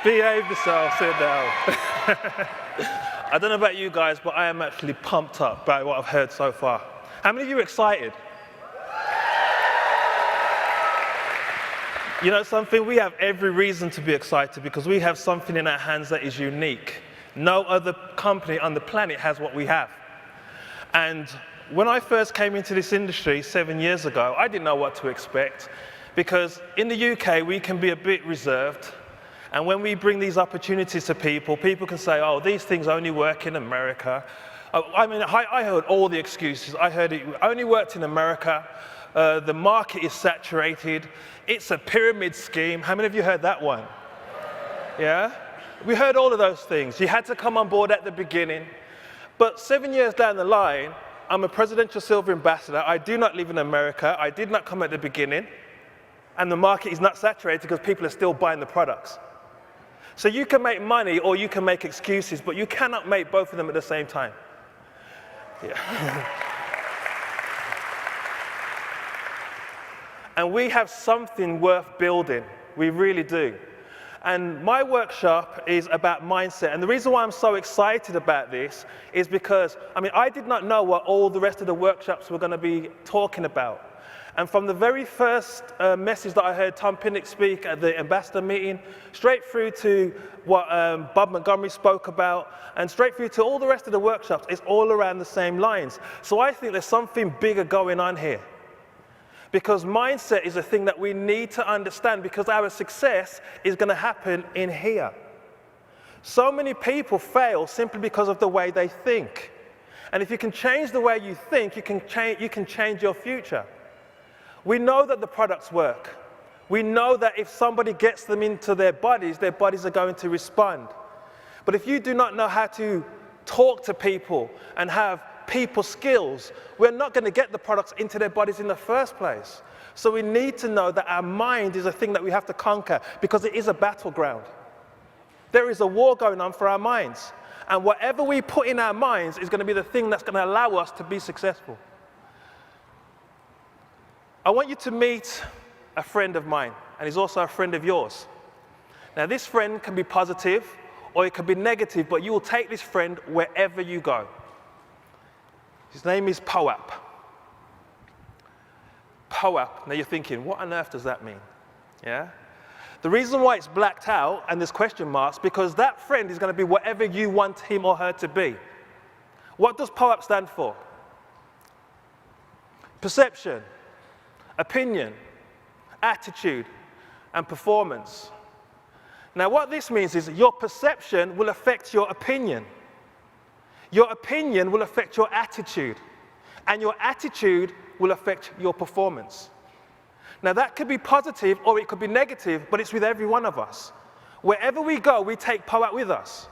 Behave yourself, sit down. I don't know about you guys, but I am actually pumped up by what I've heard so far. How many of you are excited? You know something? We have every reason to be excited because we have something in our hands that is unique. No other company on the planet has what we have. And when I first came into this industry 7 years ago, I didn't know what to expect because in the UK, we can be a bit reserved. And when we bring these opportunities to people, people can say, oh, these things only work in America. I mean, I heard all the excuses. I heard it only worked in America. The market is saturated. It's a pyramid scheme. How many of you heard that one? Yeah? We heard all of those things. You had to come on board at the beginning. But 7 years down the line, I'm a Presidential Silver Ambassador. I do not live in America. I did not come at the beginning. And the market is not saturated because people are still buying the products. So you can make money or you can make excuses, but you cannot make both of them at the same time. Yeah. And we have something worth building. We really do. And my workshop is about mindset. And the reason why I'm so excited about this is because, I mean, I did not know what all the rest of the workshops were going to be talking about. And from the very first message that I heard Tom Pinnock speak at the ambassador meeting, straight through to what Bob Montgomery spoke about, and straight through to all the rest of the workshops, it's all around the same lines. So I think there's something bigger going on here. Because mindset is a thing that we need to understand because our success is going to happen in here. So many people fail simply because of the way they think. And if you can change the way you think, you can change your future. We know that the products work. We know that if somebody gets them into their bodies are going to respond. But if you do not know how to talk to people and have people skills, we're not going to get the products into their bodies in the first place. So we need to know that our mind is a thing that we have to conquer because it is a battleground. There is a war going on for our minds. And whatever we put in our minds is going to be the thing that's going to allow us to be successful. I want you to meet a friend of mine, and he's also a friend of yours. Now, this friend can be positive, or it can be negative, but you will take this friend wherever you go. His name is POAP. POAP. Now, you're thinking, what on earth does that mean? Yeah? The reason why it's blacked out, and there's question marks, because that friend is going to be whatever you want him or her to be. What does POAP stand for? Perception, opinion, attitude, and performance. Now, what this means is your perception will affect your opinion. Your opinion will affect your attitude. And your attitude will affect your performance. Now, that could be positive or it could be negative, but it's with every one of us. Wherever we go, we take POAP with us.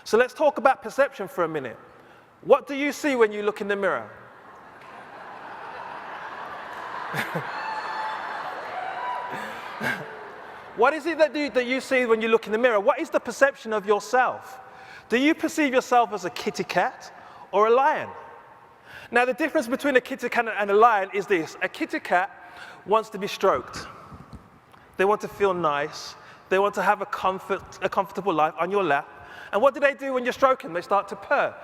So let's talk about perception for a minute. What do you see when you look in the mirror? What is it that you see when you look in the mirror? What is the perception of yourself? Do you perceive yourself as a kitty cat or a lion? Now, the difference between a kitty cat and a lion is this. A kitty cat wants to be stroked. They want to feel nice. They want to have a comfortable life on your lap. And what do they do when you're stroking? They start to purr.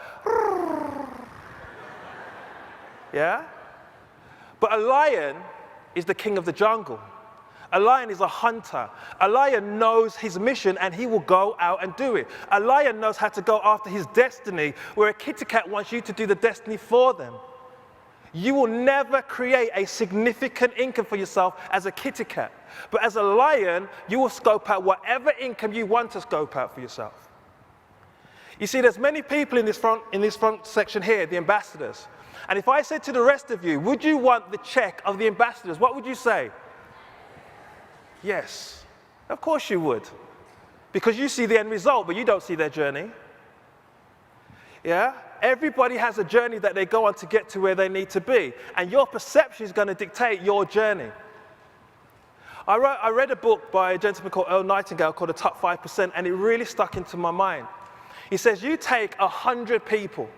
Yeah? But a lion is the king of the jungle. A lion is a hunter. A lion knows his mission and he will go out and do it. A lion knows how to go after his destiny, where a kitty cat wants you to do the destiny for them. You will never create a significant income for yourself as a kitty cat. But as a lion, you will scope out whatever income you want to scope out for yourself. You see, there's many people in this front section here, the ambassadors. And if I said to the rest of you, would you want the check of the ambassadors, what would you say? Yes, of course you would. Because you see the end result, but you don't see their journey. Yeah? Everybody has a journey that they go on to get to where they need to be. And your perception is going to dictate your journey. I read a book by a gentleman called Earl Nightingale called The Top 5%, and it really stuck into my mind. He says, you take 100 people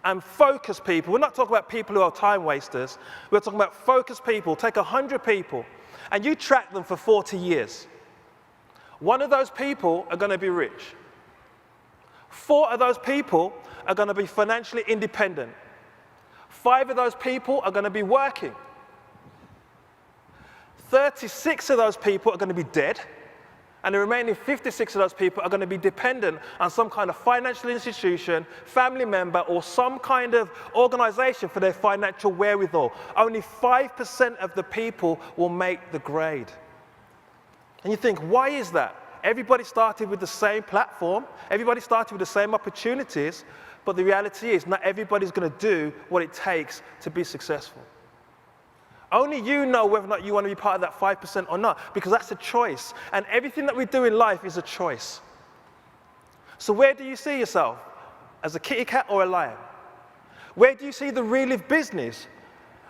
and focus people. We're not talking about people who are time wasters. We're talking about focused people. Take 100 people, and you track them for 40 years. One of those people are going to be rich. 4 of those people are going to be financially independent. 5 of those people are going to be working. 36 of those people are going to be dead. And the remaining 56 of those people are going to be dependent on some kind of financial institution, family member, or some kind of organization for their financial wherewithal. Only 5% of the people will make the grade. And you think, why is that? Everybody started with the same platform. Everybody started with the same opportunities. But the reality is, not everybody's going to do what it takes to be successful. Only you know whether or not you want to be part of that 5% or not, because that's a choice. And everything that we do in life is a choice. So where do you see yourself? As a kitty cat or a lion? Where do you see the Reliv business?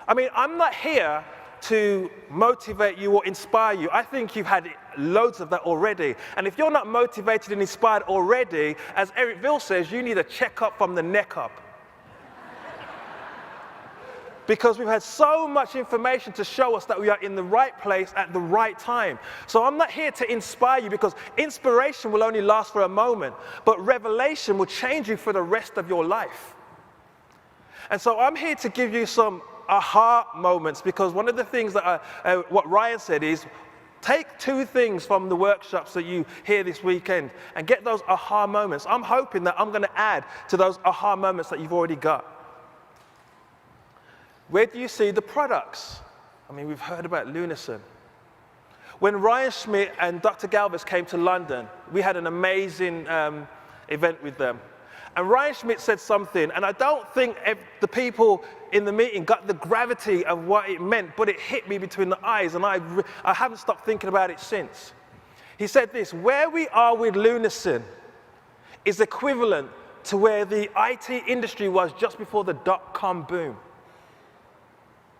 I mean, I'm not here to motivate you or inspire you. I think you've had loads of that already. And if you're not motivated and inspired already, as Eric Ville says, you need a checkup from the neck up. Because we've had so much information to show us that we are in the right place at the right time. So I'm not here to inspire you, because inspiration will only last for a moment, but revelation will change you for the rest of your life. And so I'm here to give you some aha moments, because one of the things that what Ryan said is, take 2 things from the workshops that you hear this weekend and get those aha moments. I'm hoping that I'm going to add to those aha moments that you've already got. Where do you see the products? I mean, we've heard about Lunison. When Ryan Schmidt and Dr. Galvez came to London, we had an amazing event with them. And Ryan Schmidt said something, and I don't think the people in the meeting got the gravity of what it meant, but it hit me between the eyes, and I haven't stopped thinking about it since. He said this: where we are with Lunison is equivalent to where the IT industry was just before the dot-com boom.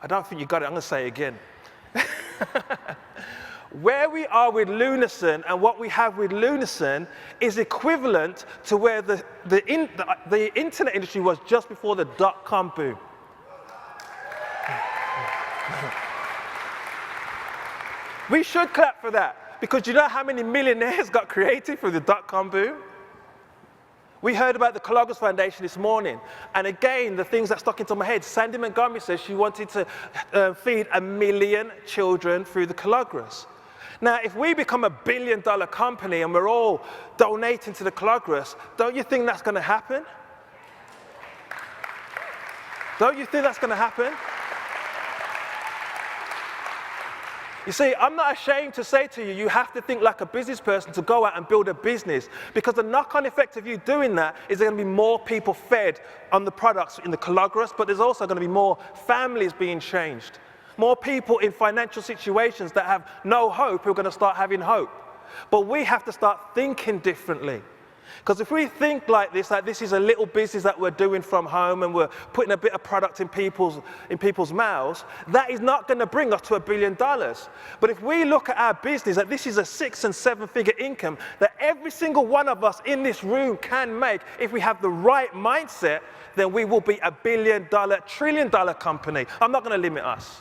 I don't think you got it. I'm going to say it again. Where we are with Lunison and what we have with Lunison is equivalent to where the internet industry was just before the dot-com boom. We should clap for that, because do you know how many millionaires got created through the dot-com boom? We heard about the Calogres Foundation this morning, and again, the things that stuck into my head, Sandy Montgomery says she wanted to feed 1 million children through the Calogres. Now, if we become a $1 billion company and we're all donating to the Calogres, don't you think that's going to happen? Don't you think that's going to happen? You see, I'm not ashamed to say to you, you have to think like a business person to go out and build a business, because the knock-on effect of you doing that is there going to be more people fed on the products in the Calogres, but there's also going to be more families being changed. More people in financial situations that have no hope who are going to start having hope. But we have to start thinking differently. Because if we think like this is a little business that we're doing from home and we're putting a bit of product in people's mouths, that is not going to bring us to $1 billion. But if we look at our business, that this is a 6- and 7-figure income that every single one of us in this room can make, if we have the right mindset, then we will be $1 billion, $1 trillion company. I'm not going to limit us.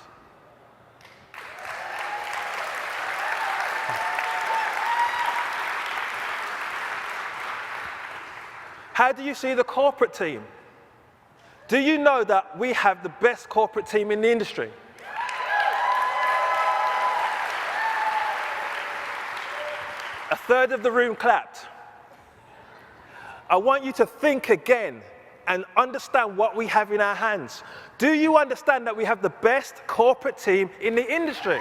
How do you see the corporate team? Do you know that we have the best corporate team in the industry? A third of the room clapped. I want you to think again and understand what we have in our hands. Do you understand that we have the best corporate team in the industry?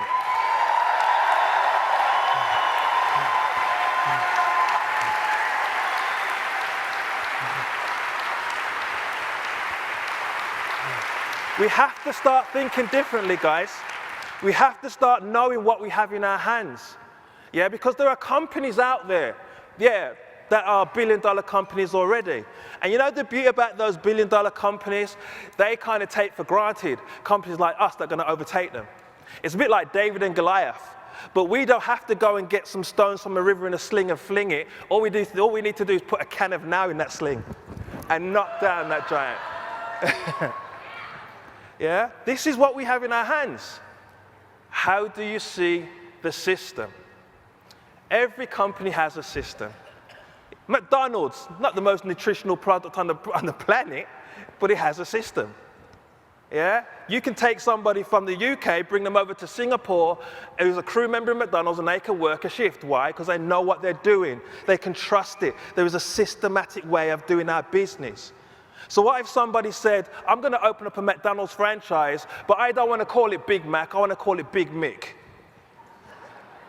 We have to start thinking differently, guys. We have to start knowing what we have in our hands. Yeah, because there are companies out there, that are $1 billion companies already. And you know the beauty about those $1 billion companies? They kind of take for granted companies like us that are going to overtake them. It's a bit like David and Goliath. But we don't have to go and get some stones from a river in a sling and fling it. All we need to do is put a can of now in that sling and knock down that giant. Yeah? This is what we have in our hands. How do you see the system? Every company has a system. McDonald's, not the most nutritional product on the planet, but it has a system. Yeah? You can take somebody from the UK, bring them over to Singapore, who's a crew member in McDonald's, and they can work a shift. Why? Because they know what they're doing. They can trust it. There is a systematic way of doing our business. So what if somebody said, I'm going to open up a McDonald's franchise, but I don't want to call it Big Mac, I want to call it Big Mick.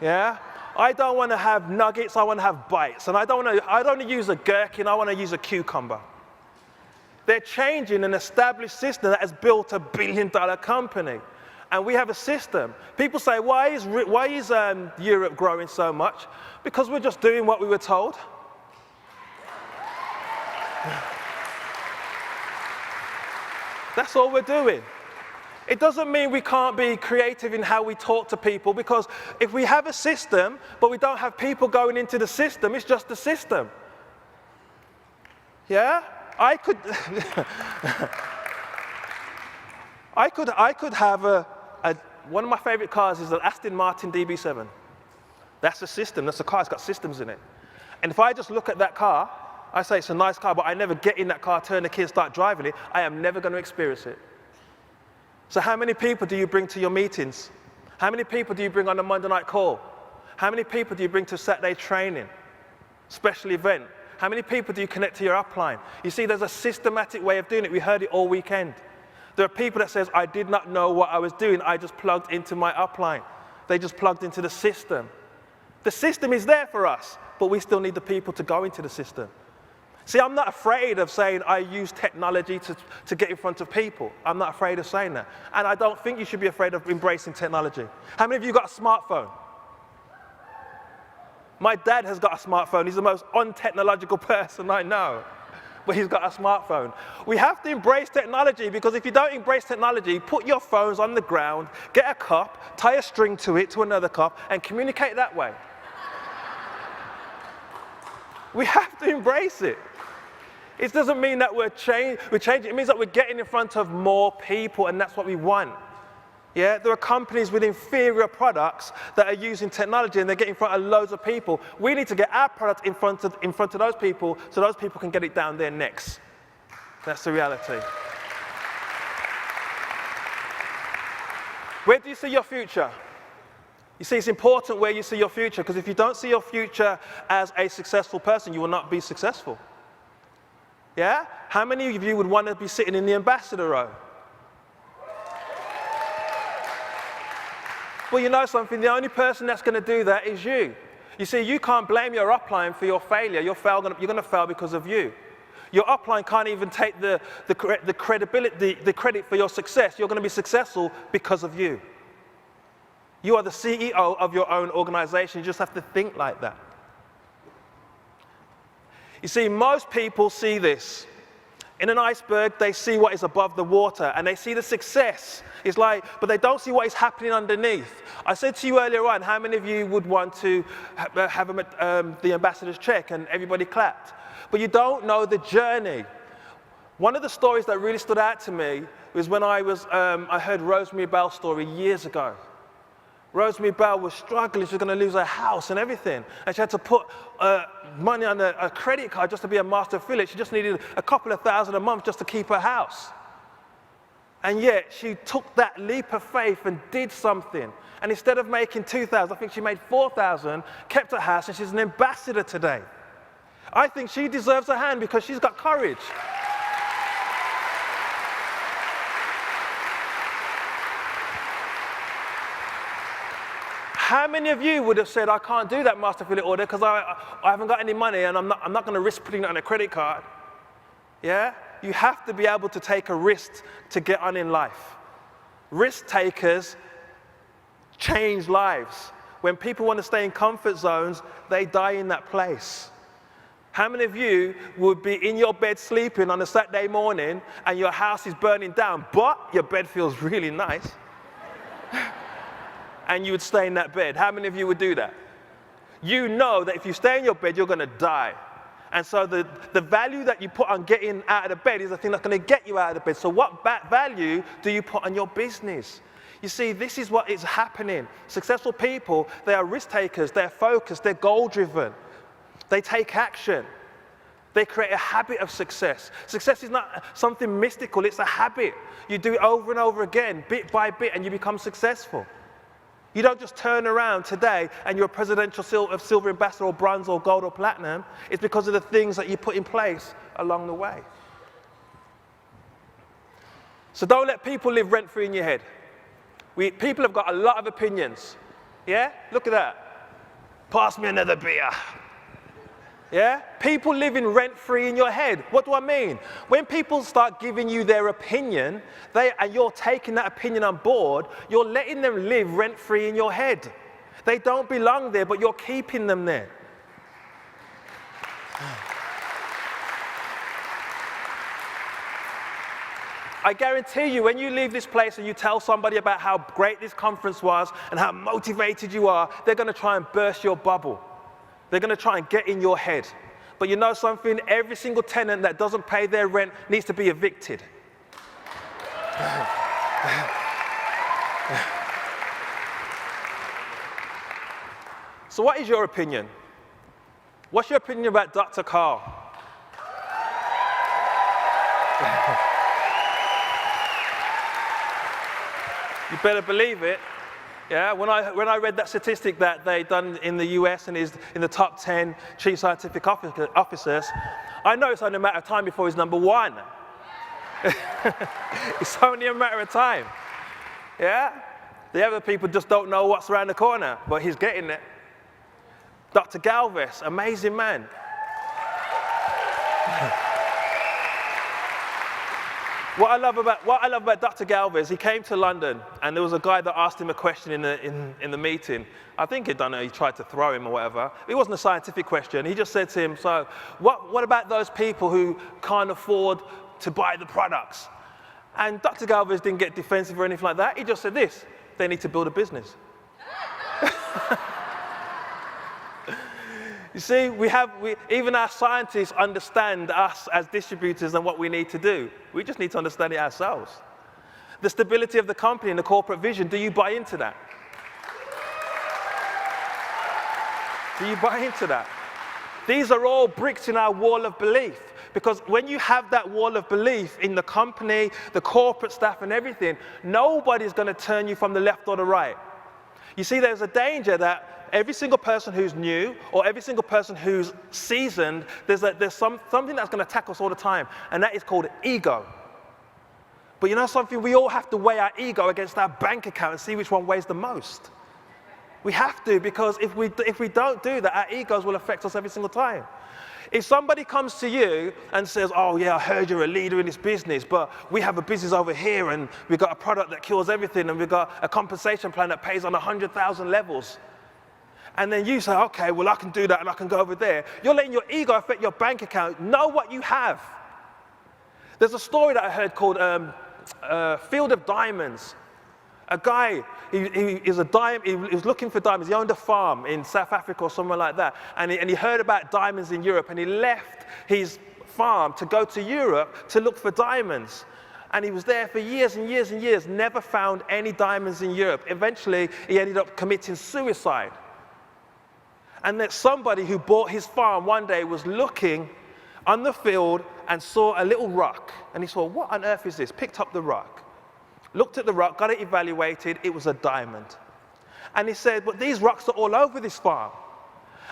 Yeah? I don't want to have nuggets, I want to have bites. And I don't want to use a gherkin, I want to use a cucumber. They're changing an established system that has built a billion-dollar company. And we have a system. People say, why is Europe growing so much? Because we're just doing what we were told. That's all we're doing. It doesn't mean we can't be creative in how we talk to people, because if we have a system, but we don't have people going into the system, it's just the system. Yeah? I could have one of my favorite cars is an Aston Martin DB7. That's a system, that's a car, it's got systems in it. And if I just look at that car, I say it's a nice car, but I never get in that car, turn the key and start driving it, I am never going to experience it. So how many people do you bring to your meetings? How many people do you bring on a Monday night call? How many people do you bring to Saturday training, special event? How many people do you connect to your upline? You see, there's a systematic way of doing it. We heard it all weekend. There are people that says, I did not know what I was doing. I just plugged into my upline. They just plugged into the system. The system is there for us, but we still need the people to go into the system. See, I'm not afraid of saying I use technology to get in front of people. I'm not afraid of saying that. And I don't think you should be afraid of embracing technology. How many of you got a smartphone? My dad has got a smartphone. He's the most untechnological person I know, but he's got a smartphone. We have to embrace technology, because if you don't embrace technology, put your phones on the ground, get a cup, tie a string to it, to another cup, and communicate that way. We have to embrace it. It doesn't mean that we're changing. It means that we're getting in front of more people, and that's what we want. Yeah, there are companies with inferior products that are using technology, and they're getting in front of loads of people. We need to get our product in front of those people, so those people can get it down their necks. That's the reality. Where do you see your future? You see, it's important where you see your future, because if you don't see your future as a successful person, you will not be successful. Yeah? How many of you would want to be sitting in the ambassador row? Well, you know something, the only person that's going to do that is you. You see, you can't blame your upline for your failure. You're going to fail because of you. Your upline can't even take the credit for your success. You're going to be successful because of you. You are the CEO of your own organization. You just have to think like that. You see, most people see this. In an iceberg, they see what is above the water, and they see the success. It's like, but they don't see what is happening underneath. I said to you earlier on, how many of you would want to have the ambassador's check, and everybody clapped? But you don't know the journey. One of the stories that really stood out to me was when I heard Rosemary Bell's story years ago. Rosemary Bell was struggling. She was going to lose her house and everything. And she had to put money on a credit card just to be a master affiliate. She just needed a couple of $1,000 a month just to keep her house. And yet, she took that leap of faith and did something. And instead of making $2,000, I think she made $4,000, kept her house, and she's an ambassador today. I think she deserves a hand because she's got courage. How many of you would have said, I can't do that master affiliate order because I haven't got any money and I'm not going to risk putting it on a credit card? Yeah? You have to be able to take a risk to get on in life. Risk takers change lives. When people want to stay in comfort zones, they die in that place. How many of you would be in your bed sleeping on a Saturday morning and your house is burning down, but your bed feels really nice? And you would stay in that bed. How many of you would do that? You know that if you stay in your bed, you're going to die. And so the value that you put on getting out of the bed is the thing that's going to get you out of the bed. So what value do you put on your business? You see, this is what is happening. Successful people, they are risk takers, they're focused, they're goal-driven. They take action. They create a habit of success. Success is not something mystical, it's a habit. You do it over and over again, bit by bit, and you become successful. You don't just turn around today and you're a presidential silver ambassador or bronze or gold or platinum. It's because of the things that you put in place along the way. So don't let people live rent-free in your head. People have got a lot of opinions. Yeah? Look at that. Pass me another beer. Yeah? People living rent-free in your head. What do I mean? When people start giving you their opinion, and you're taking that opinion on board, you're letting them live rent-free in your head. They don't belong there, but you're keeping them there. I guarantee you, when you leave this place and you tell somebody about how great this conference was and how motivated you are, they're going to try and burst your bubble. They're going to try and get in your head. But you know something? Every single tenant that doesn't pay their rent needs to be evicted. So what is your opinion? What's your opinion about Dr. Carl? You better believe it. Yeah, when I read that statistic that they done in the US and is in the top 10 chief scientific officers, I know it's only a matter of time before he's number one. It's only a matter of time. Yeah? The other people just don't know what's around the corner, but he's getting it. Dr. Galvez, amazing man. What I love about Dr. Galvez, he came to London, and there was a guy that asked him a question in the meeting. I think he tried to throw him or whatever. It wasn't a scientific question. He just said to him, so what about those people who can't afford to buy the products? And Dr. Galvez didn't get defensive or anything like that. He just said this: they need to build a business. You see, even our scientists understand us as distributors and what we need to do. We just need to understand it ourselves. The stability of the company and the corporate vision, do you buy into that? Do you buy into that? These are all bricks in our wall of belief. Because when you have that wall of belief in the company, the corporate staff and everything, nobody's going to turn you from the left or the right. You see, there's a danger that every single person who's new or every single person who's seasoned, there's something that's going to attack us all the time, and that is called ego. But you know something? We all have to weigh our ego against our bank account and see which one weighs the most. We have to, because if we don't do that, our egos will affect us every single time. If somebody comes to you and says, oh yeah, I heard you're a leader in this business, but we have a business over here and we've got a product that cures everything and we've got a compensation plan that pays on 100,000 levels. And then you say, okay, well I can do that and I can go over there. You're letting your ego affect your bank account. Know what you have. There's a story that I heard called Field of Diamonds. A guy, he was looking for diamonds. He owned a farm in South Africa or somewhere like that. And he heard about diamonds in Europe, and he left his farm to go to Europe to look for diamonds. And he was there for years and years and years, never found any diamonds in Europe. Eventually, he ended up committing suicide. And that somebody who bought his farm one day was looking on the field and saw a little rock. And he saw, what on earth is this? Picked up the rock. Looked at the rock, got it evaluated, it was a diamond. And he said, but these rocks are all over this farm.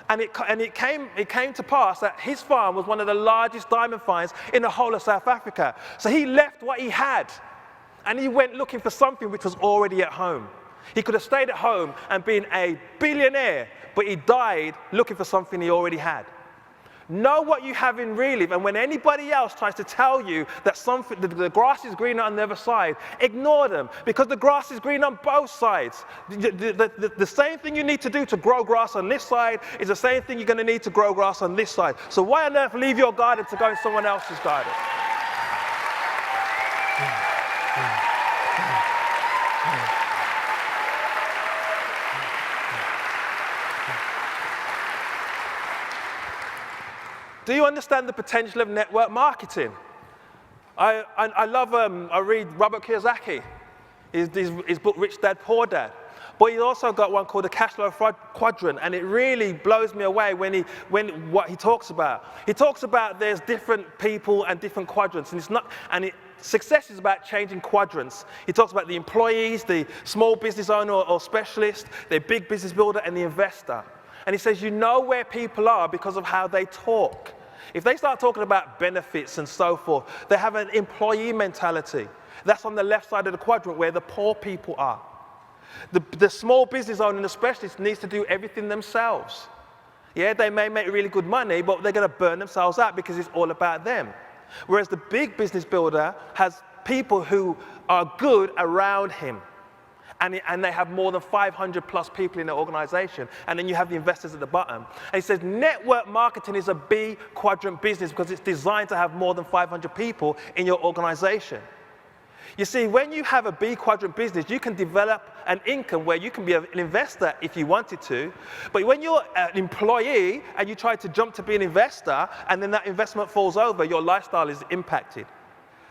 And it came to pass that his farm was one of the largest diamond finds in the whole of South Africa. So he left what he had, and he went looking for something which was already at home. He could have stayed at home and been a billionaire, but he died looking for something he already had. Know what you have in Reliv, and when anybody else tries to tell you that the grass is greener on the other side, ignore them, because the grass is green on both sides. The same thing you need to do to grow grass on this side is the same thing you're going to need to grow grass on this side. So why on earth leave your garden to go in someone else's garden? Do you understand the potential of network marketing? I read Robert Kiyosaki. his book, Rich Dad, Poor Dad. But he's also got one called the Cash Flow Quadrant, and it really blows me away when what he talks about. He talks about there's different people and different quadrants, and success is about changing quadrants. He talks about the employees, the small business owner or specialist, the big business builder, and the investor. And he says, you know where people are because of how they talk. If they start talking about benefits and so forth, they have an employee mentality. That's on the left side of the quadrant where the poor people are. The small business owner and the specialist needs to do everything themselves. Yeah, they may make really good money, but they're going to burn themselves out because it's all about them. Whereas the big business builder has people who are good around him. And they have more than 500 plus people in their organization. And then you have the investors at the bottom. And he says network marketing is a B quadrant business because it's designed to have more than 500 people in your organization. You see, when you have a B quadrant business, you can develop an income where you can be an investor if you wanted to. But when you're an employee and you try to jump to be an investor and then that investment falls over, your lifestyle is impacted.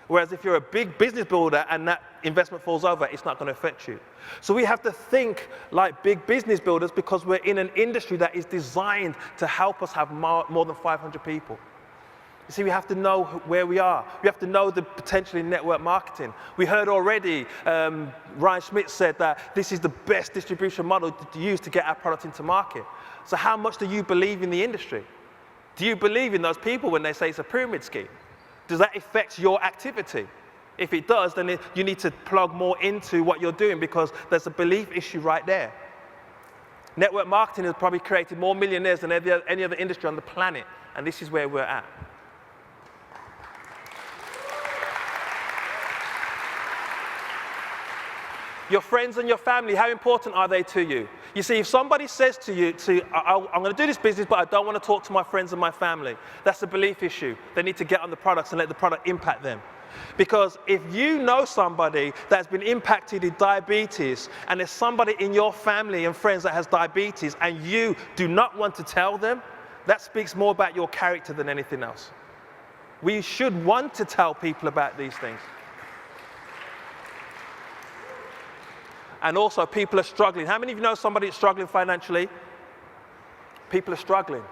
Whereas if you're a big business builder and that investment falls over, it's not going to affect you. So we have to think like big business builders because we're in an industry that is designed to help us have more than 500 people. You see, we have to know where we are. We have to know the potential in network marketing. We heard already, Ryan Schmidt said that this is the best distribution model to use to get our product into market. So how much do you believe in the industry? Do you believe in those people when they say it's a pyramid scheme? Does that affect your activity? If it does, then you need to plug more into what you're doing because there's a belief issue right there. Network marketing has probably created more millionaires than any other industry on the planet, and this is where we're at. Your friends and your family, how important are they to you? You see, if somebody says to you, I'm going to do this business, but I don't want to talk to my friends and my family, that's a belief issue. They need to get on the products and let the product impact them. Because if you know somebody that's been impacted with diabetes, and there's somebody in your family and friends that has diabetes, and you do not want to tell them, that speaks more about your character than anything else. We should want to tell people about these things. And also, people are struggling. How many of you know somebody that's struggling financially? People are struggling,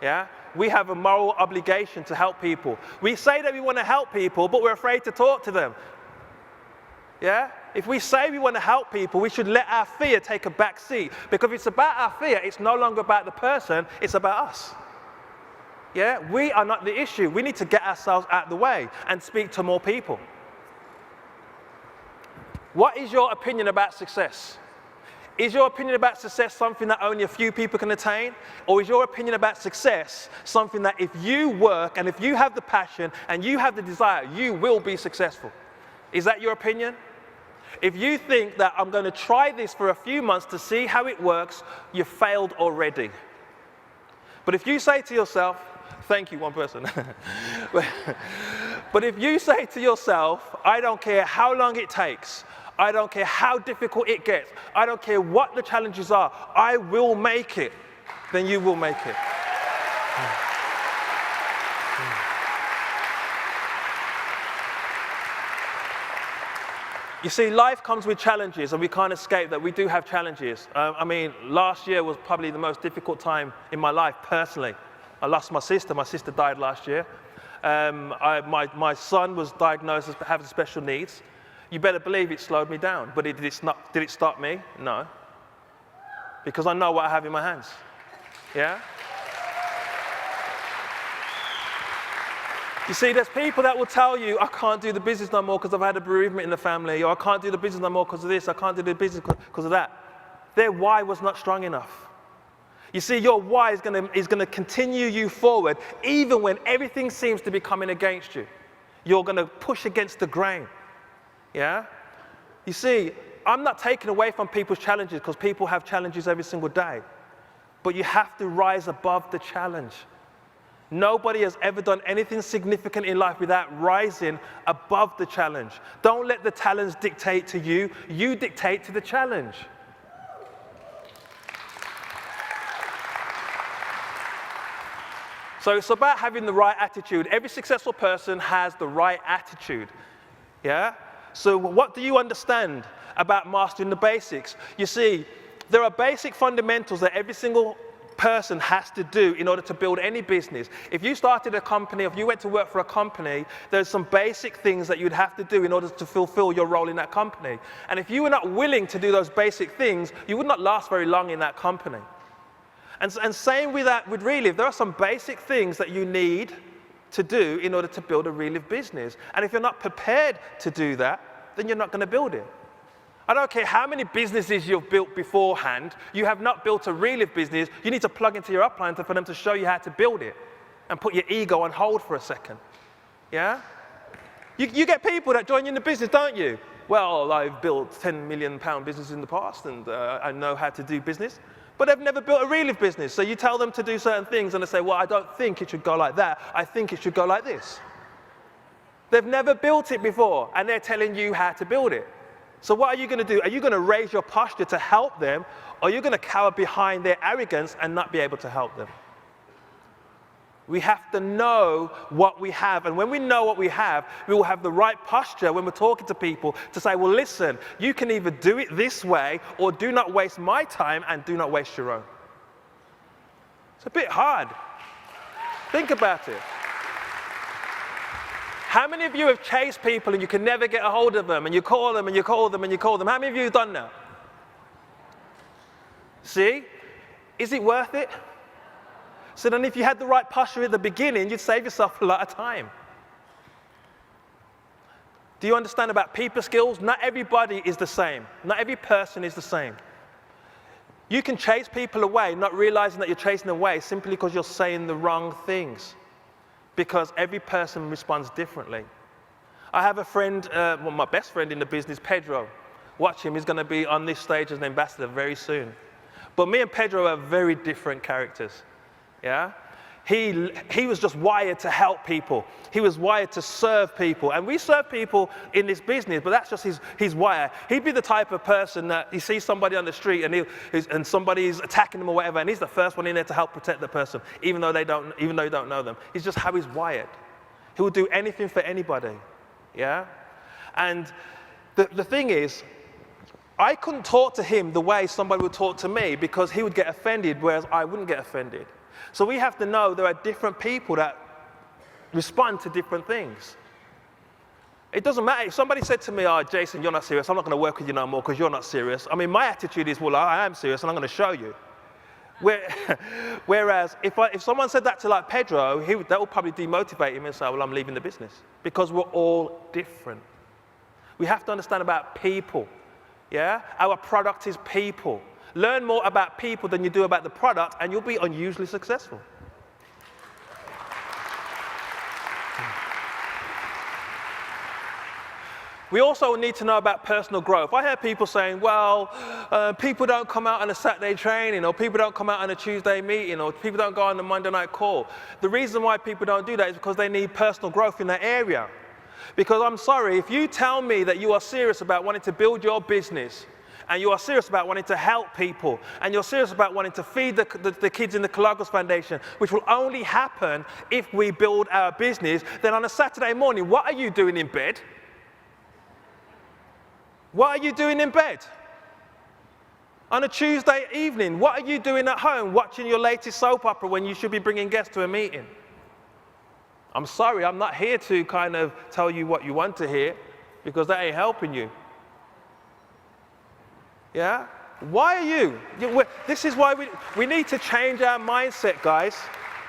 yeah? We have a moral obligation to help people. We say that we want to help people, but we're afraid to talk to them, yeah? If we say we want to help people, we should let our fear take a back seat. Because if it's about our fear, it's no longer about the person, it's about us. Yeah? We are not the issue. We need to get ourselves out of the way and speak to more people. What is your opinion about success? Is your opinion about success something that only a few people can attain? Or is your opinion about success something that if you work and if you have the passion and you have the desire, you will be successful? Is that your opinion? If you think that I'm going to try this for a few months to see how it works, you failed already. But if you say to yourself, thank you, one person. But if you say to yourself, I don't care how long it takes, I don't care how difficult it gets, I don't care what the challenges are, I will make it, then you will make it. You see, life comes with challenges, and we can't escape that. We do have challenges. I mean, last year was probably the most difficult time in my life, personally. I lost my sister. My sister died last year. My son was diagnosed as having special needs. You better believe it slowed me down. But did it stop me? No. Because I know what I have in my hands. Yeah? You see, there's people that will tell you, I can't do the business no more because I've had a bereavement in the family, or I can't do the business no more because of this, I can't do the business because of that. Their why was not strong enough. You see, your why is going to continue you forward even when everything seems to be coming against you. You're going to push against the grain. Yeah? You see, I'm not taking away from people's challenges because people have challenges every single day. But you have to rise above the challenge. Nobody has ever done anything significant in life without rising above the challenge. Don't let the challenge dictate to you. You dictate to the challenge. So it's about having the right attitude. Every successful person has the right attitude. Yeah? So what do you understand about mastering the basics? You see, there are basic fundamentals that every single person has to do in order to build any business. If you started a company, if you went to work for a company, there's some basic things that you'd have to do in order to fulfill your role in that company. And if you were not willing to do those basic things, you would not last very long in that company. And same with that with Reliv. There are some basic things that you need to do in order to build a Reliv business. And if you're not prepared to do that, then you're not going to build it. I don't care how many businesses you've built beforehand, you have not built a Reliv business. You need to plug into your upline for them to show you how to build it and put your ego on hold for a second. Yeah? You get people that join you in the business, don't you? Well, I've built £10 million business in the past and I know how to do business. But they've never built a Reliv business. So you tell them to do certain things and they say, well, I don't think it should go like that. I think it should go like this. They've never built it before and they're telling you how to build it. So what are you going to do? Are you going to raise your posture to help them, or are you going to cower behind their arrogance and not be able to help them? We have to know what we have, and when we know what we have, we will have the right posture when we're talking to people to say, well, listen, you can either do it this way, or do not waste my time and do not waste your own. It's a bit hard. Think about it. How many of you have chased people and you can never get a hold of them, and you call them and you call them and you call them? How many of you have done that? See? Is it worth it? So then if you had the right posture at the beginning, you'd save yourself a lot of time. Do you understand about people skills? Not everybody is the same. Not every person is the same. You can chase people away, not realizing that you're chasing them away simply because you're saying the wrong things. Because every person responds differently. I have a friend, well, my best friend in the business, Pedro. Watch him, he's going to be on this stage as an ambassador very soon. But me and Pedro are very different characters. Yeah? He was just wired to help people. He was wired to serve people. And we serve people in this business, but that's just his wire. He'd be the type of person that he sees somebody on the street and somebody's attacking them or whatever, and he's the first one in there to help protect the person, even though you don't know them. It's just how he's wired. He will do anything for anybody. Yeah? And the thing is, I couldn't talk to him the way somebody would talk to me because he would get offended, whereas I wouldn't get offended. So we have to know there are different people that respond to different things. It doesn't matter. If somebody said to me, oh, Jason, you're not serious, I'm not going to work with you no more because you're not serious. I mean, my attitude is, well, I am serious and I'm going to show you. Whereas if someone said that to like Pedro, that would probably demotivate him and say, well, I'm leaving the business. Because we're all different. We have to understand about people. Yeah? Our product is people. Learn more about people than you do about the product, and you'll be unusually successful. We also need to know about personal growth. I hear people saying, well, people don't come out on a Saturday training, or people don't come out on a Tuesday meeting, or people don't go on the Monday night call. The reason why people don't do that is because they need personal growth in that area. Because I'm sorry, if you tell me that you are serious about wanting to build your business, and you are serious about wanting to help people, and you're serious about wanting to feed the kids in the Kalagos Foundation, which will only happen if we build our business, then on a Saturday morning, what are you doing in bed? What are you doing in bed? On a Tuesday evening, what are you doing at home watching your latest soap opera when you should be bringing guests to a meeting? I'm sorry, I'm not here to kind of tell you what you want to hear, because that ain't helping you. Yeah? Why are you? This is why we need to change our mindset, guys.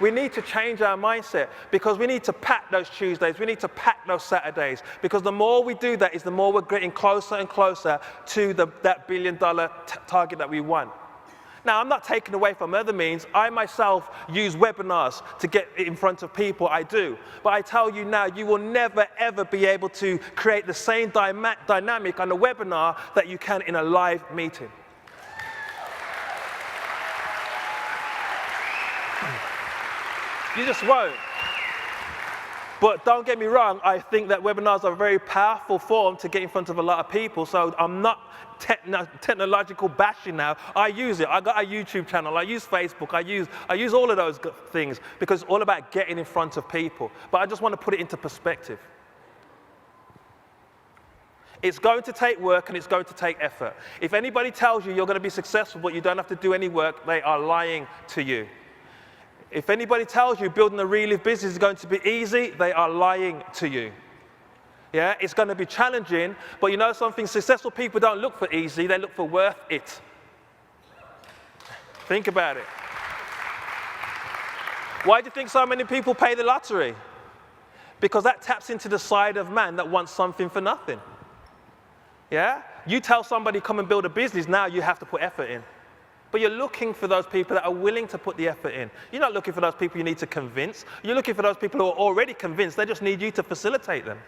We need to change our mindset because we need to pack those Tuesdays. We need to pack those Saturdays because the more we do that is the more we're getting closer and closer to that $1 billion target that we want. Now, I'm not taking away from other means. I myself use webinars to get in front of people. I do. But I tell you now, you will never, ever be able to create the same dynamic on a webinar that you can in a live meeting. You just won't. But don't get me wrong, I think that webinars are a very powerful form to get in front of a lot of people. So I'm not technological bashing now. I use it. I got a YouTube channel. I use Facebook. I use all of those things because it's all about getting in front of people. But I just want to put it into perspective. It's going to take work and it's going to take effort. If anybody tells you you're going to be successful but you don't have to do any work, they are lying to you. If anybody tells you building a Reliv business is going to be easy, they are lying to you. Yeah, it's going to be challenging, but you know something? Successful people don't look for easy, they look for worth it. Think about it. Why do you think so many people pay the lottery? Because that taps into the side of man that wants something for nothing. Yeah? You tell somebody, come and build a business, now you have to put effort in. But you're looking for those people that are willing to put the effort in. You're not looking for those people you need to convince. You're looking for those people who are already convinced. They just need you to facilitate them.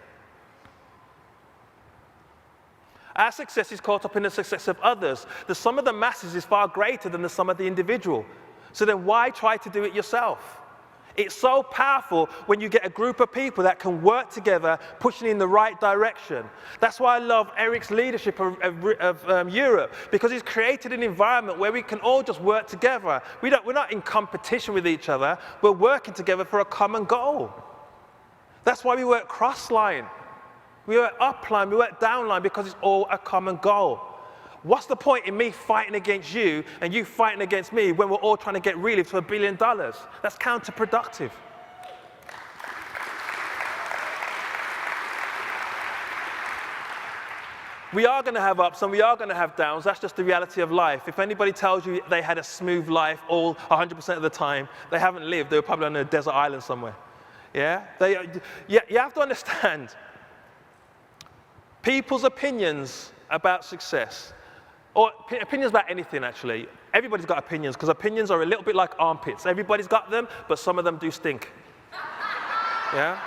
Our success is caught up in the success of others. The sum of the masses is far greater than the sum of the individual. So then why try to do it yourself? It's so powerful when you get a group of people that can work together, pushing in the right direction. That's why I love Eric's leadership of Europe, because he's created an environment where we can all just work together. We're not in competition with each other. We're working together for a common goal. That's why we work cross-line. We work upline, we work downline, because it's all a common goal. What's the point in me fighting against you and you fighting against me when we're all trying to get Reliv to $1 billion? That's counterproductive. We are going to have ups and we are going to have downs. That's just the reality of life. If anybody tells you they had a smooth life all 100% of the time, they haven't lived. They were probably on a desert island somewhere. Yeah? You have to understand, people's opinions about success, or opinions about anything actually. Everybody's got opinions, because opinions are a little bit like armpits. Everybody's got them, but some of them do stink. Yeah?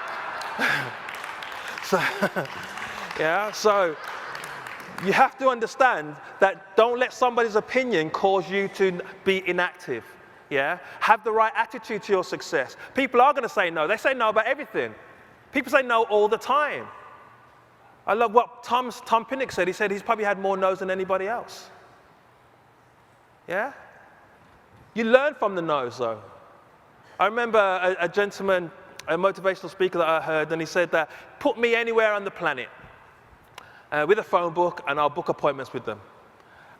So you have to understand that don't let somebody's opinion cause you to be inactive. Yeah? Have the right attitude to your success. People are going to say no. They say no about everything. People say no all the time. I love what Tom Pinnock said. He said he's probably had more no's than anybody else. Yeah? You learn from the no's, though. I remember a gentleman, a motivational speaker that I heard, and he said that, put me anywhere on the planet with a phone book, and I'll book appointments with them.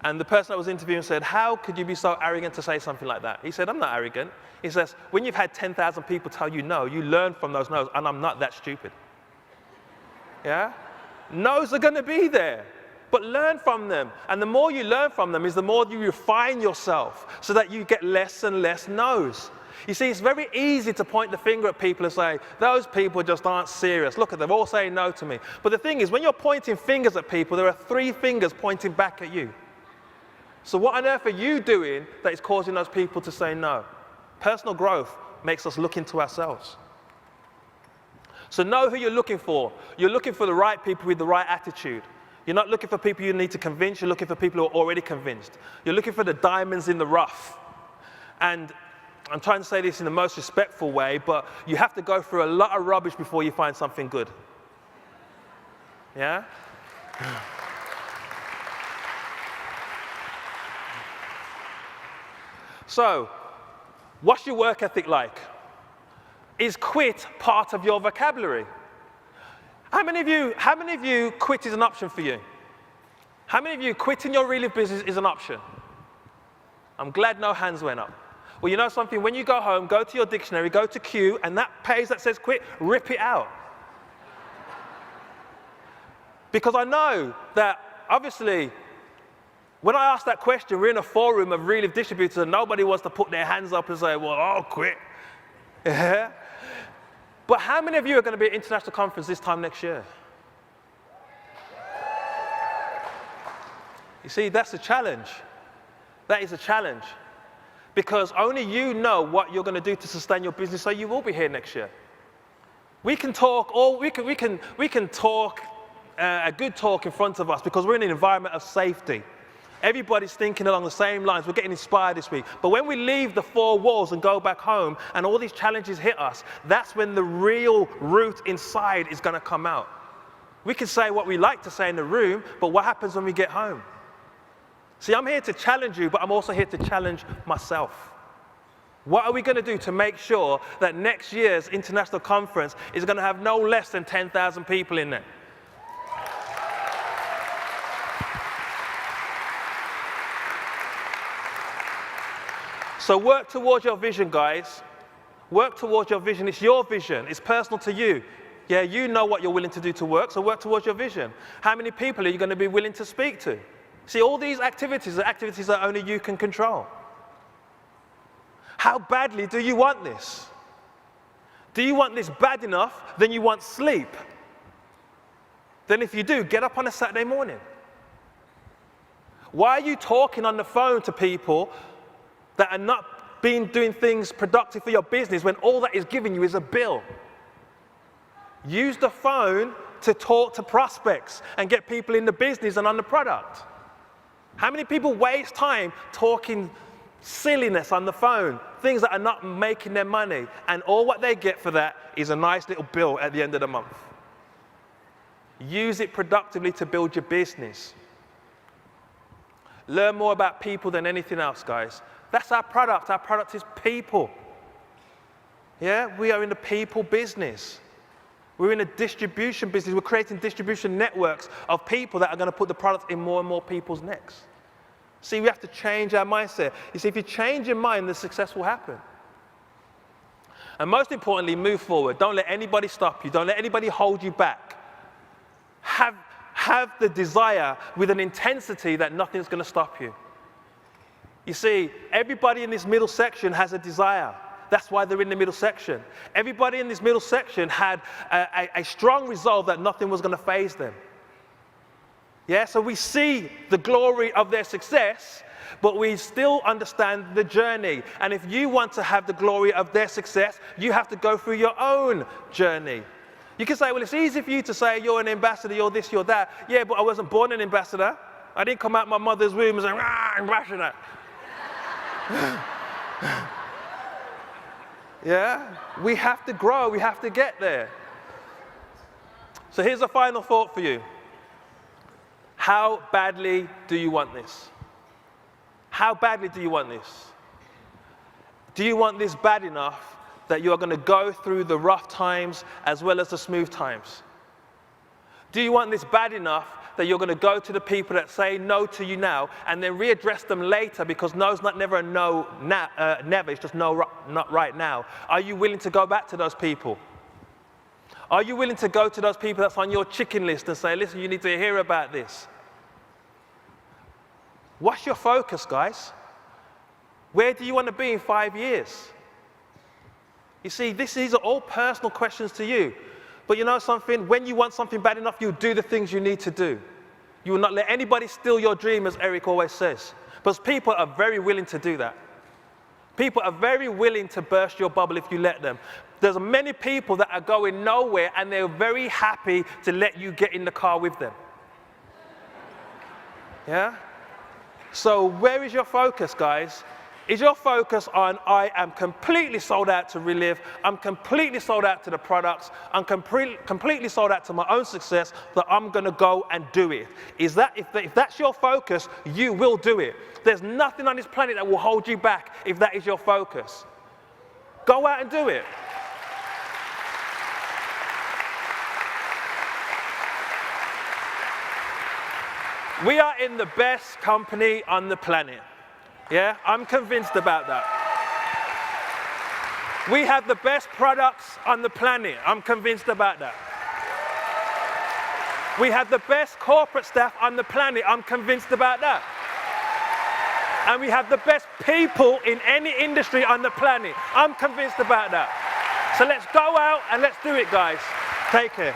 And the person I was interviewing said, how could you be so arrogant to say something like that? He said, I'm not arrogant. He says, when you've had 10,000 people tell you no, you learn from those no's, and I'm not that stupid. Yeah? No's are going to be there, but learn from them. And the more you learn from them is the more you refine yourself so that you get less and less no's. You see, it's very easy to point the finger at people and say, those people just aren't serious. Look at them, all saying no to me. But the thing is, when you're pointing fingers at people, there are 3 fingers pointing back at you. So what on earth are you doing that is causing those people to say no? Personal growth makes us look into ourselves. So know who you're looking for. You're looking for the right people with the right attitude. You're not looking for people you need to convince. You're looking for people who are already convinced. You're looking for the diamonds in the rough. And I'm trying to say this in the most respectful way, but you have to go through a lot of rubbish before you find something good. Yeah? So, what's your work ethic like? Is quit part of your vocabulary? How many of you quit is an option for you? How many of you quitting your Reliv business is an option? I'm glad no hands went up. Well, you know something? When you go home, go to your dictionary, go to Q, and that page that says quit, rip it out. Because I know that, obviously, when I ask that question, we're in a forum of Reliv distributors, and nobody wants to put their hands up and say, well, I'll quit. Yeah? But how many of you are going to be at International Conference this time next year? You see, that's a challenge. That is a challenge. Because only you know what you're going to do to sustain your business, so you will be here next year. We can talk, we can talk a good talk in front of us because we're in an environment of safety. Everybody's thinking along the same lines. We're getting inspired this week. But when we leave the 4 walls and go back home and all these challenges hit us, that's when the real root inside is going to come out. We can say what we like to say in the room, but what happens when we get home? See, I'm here to challenge you, but I'm also here to challenge myself. What are we going to do to make sure that next year's International Conference is going to have no less than 10,000 people in there? So work towards your vision, guys. Work towards your vision. It's your vision. It's personal to you. Yeah, you know what you're willing to do to work, so work towards your vision. How many people are you going to be willing to speak to? See, all these activities are activities that only you can control. How badly do you want this? Do you want this bad enough? Then you want sleep. Then if you do, get up on a Saturday morning. Why are you talking on the phone to people that are not doing things productive for your business when all that is giving you is a bill? Use the phone to talk to prospects and get people in the business and on the product. How many people waste time talking silliness on the phone, things that are not making them money, and all what they get for that is a nice little bill at the end of the month? Use it productively to build your business. Learn more about people than anything else, guys. That's our product. Our product is people. Yeah, we are in the people business. We're in a distribution business. We're creating distribution networks of people that are going to put the product in more and more people's necks. See, we have to change our mindset. You see, if you change your mind, the success will happen. And most importantly, move forward. Don't let anybody stop you. Don't let anybody hold you back. Have the desire with an intensity that nothing's going to stop you. You see, everybody in this middle section has a desire. That's why they're in the middle section. Everybody in this middle section had a strong resolve that nothing was going to faze them. Yeah, so we see the glory of their success, but we still understand the journey. And if you want to have the glory of their success, you have to go through your own journey. You can say, well, it's easy for you to say you're an ambassador, you're this, you're that. Yeah, but I wasn't born an ambassador. I didn't come out my mother's womb and say, ambassador. Yeah, we have to grow, we have to get there. So here's a final thought for you. How badly do you want this? How badly do you want this? Do you want this bad enough that you are going to go through the rough times as well as the smooth times? Do you want this bad enough that you're going to go to the people that say no to you now and then readdress them later because no's not never a no, never, it's just no, not right now? Are you willing to go back to those people? Are you willing to go to those people that's on your chicken list and say, listen, you need to hear about this? What's your focus, guys? Where do you want to be in 5 years? You see, these are all personal questions to you. But you know something? When you want something bad enough, you do the things you need to do. You will not let anybody steal your dream, as Eric always says. But people are very willing to do that. People are very willing to burst your bubble if you let them. There's many people that are going nowhere, and they're very happy to let you get in the car with them. Yeah? So where is your focus, guys? Is your focus on, I am completely sold out to Reliv, I'm completely sold out to the products, I'm completely sold out to my own success, that I'm going to go and do it? If that's your focus, you will do it. There's nothing on this planet that will hold you back if that is your focus. Go out and do it. We are in the best company on the planet. Yeah, I'm convinced about that. We have the best products on the planet. I'm convinced about that. We have the best corporate staff on the planet. I'm convinced about that. And we have the best people in any industry on the planet. I'm convinced about that. So let's go out and let's do it, guys. Take care.